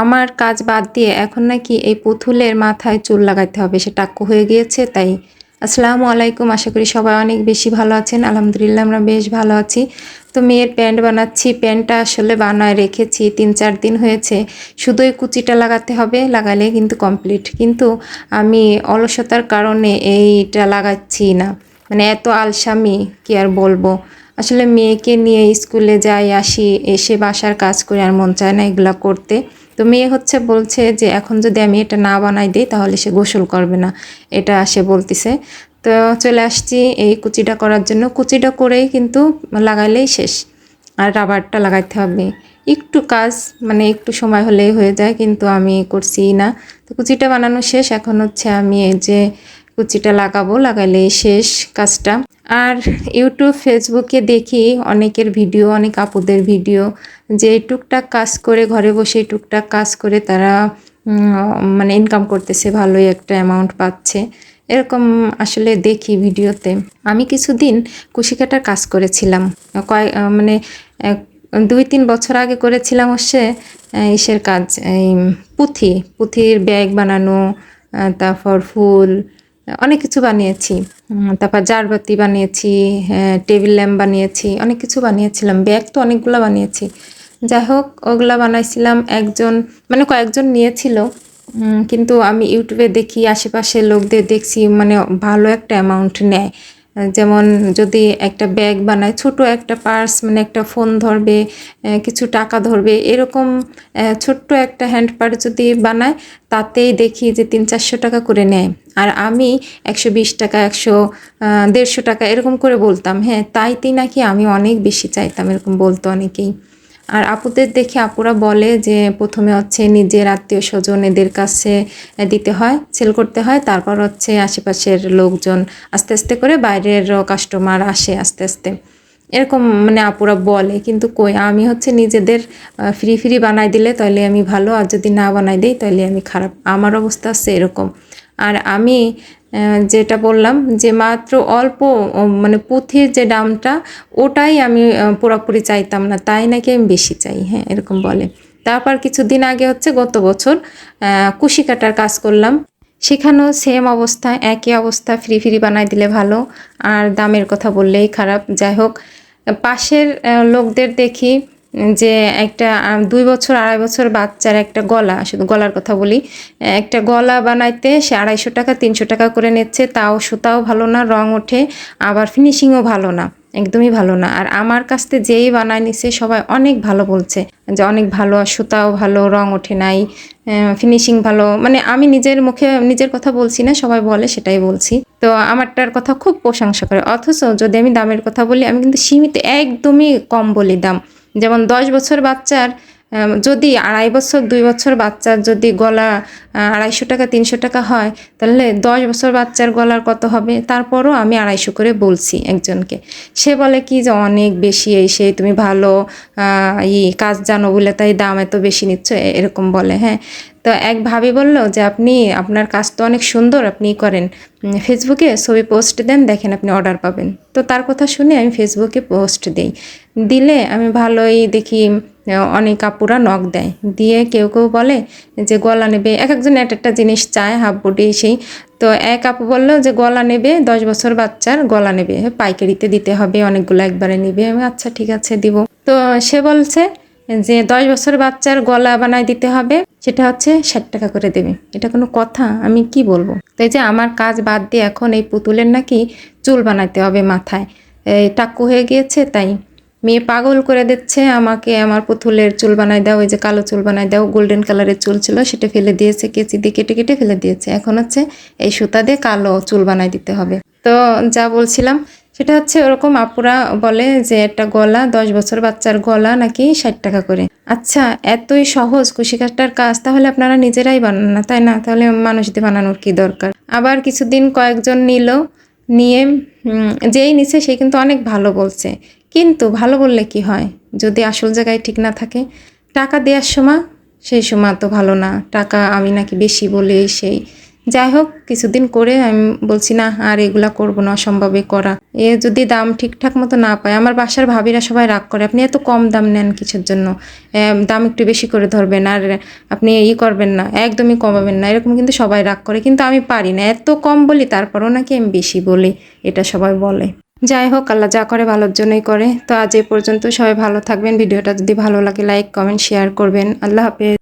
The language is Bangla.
আমার কাজ বাদ দিয়ে এখন নাকি এই পুতুলের মাথায় চুল লাগাইতে হবে, সে টাক্কু হয়ে গিয়েছে তাই। আসসালামু আলাইকুম, আশা করি সবাই অনেক বেশি ভালো আছেন। আলহামদুলিল্লাহ আমরা বেশ ভালো আছি। তো মেয়ের প্যান্ট বানাচ্ছি, প্যান্টটা আসলে বানায় রেখেছি 3-4 দিন হয়েছে। শুধু এই কুচিটা লাগাতে হবে, লাগালে কিন্তু কমপ্লিট। কিন্তু আমি অলসতার কারণে এইটা লাগাচ্ছি না, মানে এত আলসামি কি আর বলবো। আসলে মেয়েকে নিয়ে স্কুলে যাই আসি, এসে বাসার কাজ করে আর মন চায় না এগুলা করতে। তো মেয়ে বলছে যে এখন যদি আমি এটা না বানাই দিই তাহলে সে গোসল করবে না, এটা সে বলতেছে। তো চলে আসছি এই কুচিটা করার জন্য। কুচিটা করেই কিন্তু লাগাইলেই শেষ, আর রাবারটা লাগাইতে হবে। একটু কাজ, মানে একটু সময় হলেই হয়ে যায়, কিন্তু আমি করছি না। তো কুচিটা বানানো শেষ, এখন হচ্ছে আমি এই যে কুচিটা লাগাবো, লাগাইলেই শেষ কাজটা। আর ইউটিউব ফেসবুকে দেখি অনেকের ভিডিও, অনেক আপুদের ভিডিও, যে টুকটাক কাজ করে ঘরে বসে টুকটাক কাজ করে তারা মানে ইনকাম করতেছে, ভালোই একটা অ্যামাউন্ট পাচ্ছে, এরকম আসলে দেখি ভিডিওতে। আমি কিছুদিন কুশি কাটার কাজ করেছিলাম, মানে 2-3 বছর আগে করেছিলাম হচ্ছে ইসের কাজ, এই পুঁথির ব্যাগ বানানো, তারপর ফুল, অনেক কিছু বানিয়েছি। তারপর জারবাতি বানিয়েছি, টেবিল ল্যাম্প বানিয়েছি, অনেক কিছু বানিয়েছিলাম। ব্যাগ তো অনেকগুলো বানিয়েছি। যাই হোক, ওগুলা বানাইছিলাম একজন, মানে কয়েকজন নিয়েছিল, কিন্তু আমি ইউটিউবে দেখি আশেপাশের লোকদের দেখছি মানে ভালো একটা অ্যামাউন্ট নেয়। যেমন যদি একটা ব্যাগ বানায়, ছোট একটা পার্স, মানে একটা ফোন ধরবে, কিছু টাকা ধরবে, এরকম ছোট্ট একটা হ্যান্ড পার্স যদি বানায়, তাতেই দেখি যে 300-400 টাকা করে নেয়। আর আমি 120 টাকা, 150 টাকা এরকম করে বলতাম। হ্যাঁ, তাইতেই নাকি আমি অনেক বেশি চাইতাম, এরকম বলতো অনেকেই। আর আপুদের দেখে আপুরা বলে যে প্রথমে হচ্ছে নিজের আত্মীয় স্বজন এদের কাছে দিতে হয়, সেল করতে হয়, তারপর হচ্ছে আশেপাশের লোকজন, আস্তে আস্তে করে বাইরের কাস্টমার আসে আস্তে আস্তে, এরকম মানে আপুরা বলে। কিন্তু কই, আমি হচ্ছে নিজেদের ফ্রি বানাই দিলে তাহলে আমি ভালো, আর যদি না বানাই দিই তাহলে আমি খারাপ। আমার অবস্থা আছে এরকম। আর আমি যেটা বললাম যে মাত্র অল্প, মানে পুঁথির যে দামটা ওটাই আমি পুরোপুরি চাইতাম না, তাই নাকি আমি বেশি চাই। হ্যাঁ, এরকম বলে। তারপর কিছুদিন আগে হচ্ছে গত বছর কুশি কাটার কাজ করলাম, সেখানেও সেম অবস্থা, একই অবস্থা, ফ্রি বানাই দিলে ভালো, আর দামের কথা বললেই খারাপ। যাই হোক, পাশের লোকদের দেখি যে একটা 2 বছর 2.5 বছর বাচ্চার একটা গলা, শুধু গলার কথা বলি, একটা গলা বানাইতে সে 250 টাকা 300 টাকা করে নিচ্ছে, তাও সুতাও ভালো না, রং ওঠে, আবার ফিনিশিংও ভালো না, একদমই ভালো না। আর আমার কাছ থেকে যেই বানায় নিছে সবাই অনেক ভালো বলছে, যে অনেক ভালো, আর সুতাও ভালো, রং ওঠে নাই, ফিনিশিং ভালো। মানে আমি নিজের মুখে নিজের কথা বলছি না, সবাই বলে সেটাই বলছি। তো আমারটার কথা খুব প্রশংসা করে। অথচ যদি আমি দামের কথা বলি, আমি কিন্তু সীমিত, একদমই কম বলি দাম। যেমন 10 বছর বাচ্চার, যদি 2.5 বছর 2 বছর বাচ্চার যদি গলা 250 টাকা 300 টাকা হয়, তাহলে 10 বছর বাচ্চার গলার কত হবে? তারপরও আমি 250 করে বলছি একজনকে। সে বলে কি যে অনেক বেশি, এই সেই, তুমি ভালো কাজ জানো বলে তাই দাম এত বেশি নিচ্ছ, এরকম বলে। হ্যাঁ, তো এক ভাবি বলল যে আপনি, আপনার কাজ তো অনেক সুন্দর, আপনি করেন, ফেসবুকে ছবি পোস্ট দেন, দেখেন আপনি অর্ডার পাবেন। তো তার কথা শুনে আমি ফেসবুকে পোস্ট দিই, দিলে আমি ভালোই দেখি অনেক আপুরা নক দেয়, দিয়ে কেউ বলে যে গলা নেবে, এক একজন একটা জিনিস চায়, হাফ বডি সেই। তো এক আপু বললো যে গলা নেবে, 10 বছর বাচ্চার গলা নেবে, পাইকারিতে দিতে হবে, অনেকগুলো একবারে নেবে। আমি আচ্ছা ঠিক আছে দিব। তো সে বলছে যে 10 বছর বাচ্চার গলা বানায় দিতে হবে, সেটা হচ্ছে 60 টাকা করে দেবে। এটা কোনো কথা? আমি কি বলবো? তো এই যে আমার কাজ বাদ দিয়ে এখন এই পুতুলের নাকি চুল বানাতে হবে মাথায়, এই টাক্কু হয়ে গিয়েছে, তাই মেয়ে পাগল করে দিচ্ছে আমাকে, আমার পুতুলের চুল বানাই দাও, ওই যে কালো চুল বানাই দাও। গোল্ডেন কালারের চুল ছিল, সেটা ফেলে দিয়েছে, কেচি দিয়ে কেটে ফেলে দিয়েছে। এখন হচ্ছে এই সুতা দিয়ে কালো চুল বানাই দিতে হবে। তো যা বলছিলাম সেটা হচ্ছে, ওরকম আপুরা বলে যে একটা গলা, 10 বছর বাচ্চার গলা নাকি 60 টাকা করে। আচ্ছা, এতই সহজ কুশি কাটার কাজ, তাহলে আপনারা নিজেরাই বানান না, তাই না? তাহলে মানুষ দিয়ে বানানোর কি দরকার? আবার কিছুদিন কয়েকজন নিয়ে যেই নিছে সে কিন্তু অনেক ভালো বলছে, কিন্তু ভালো বললে কি হয় যদি আসল জায়গায় ঠিক না থাকে? টাকা দেওয়ার সময়, সেই সময় তো ভালো না, টাকা আমি নাকি বেশি বলে সেই। যাই হোক কিছুদিন করে আমি বলছি না আর এগুলা করবো না, অসম্ভবে করা। যদি দাম ঠিকঠাক মতো না পায়, আমার বাসার ভাবিরা সবাই রাগ করে, আপনি এত কম দাম নেন কিসের জন্য, দাম একটু বেশি করে ধরবেন আর আপনি করবেন না, একদমই কমাবেন না, এরকম কিন্তু সবাই রাগ করে। কিন্তু আমি পারি না, এত কম বলি তারপরও নাকি আমি বেশি বলি, এটা সবাই বলে। যাই হোক, আল্লাহ যা করে ভালোর জন্যই করে। তো আজ এ পর্যন্ত, সবাই ভালো থাকবেন। ভিডিওটা যদি ভালো লাগে লাইক কমেন্ট শেয়ার করবেন। আল্লাহ হাফেজ।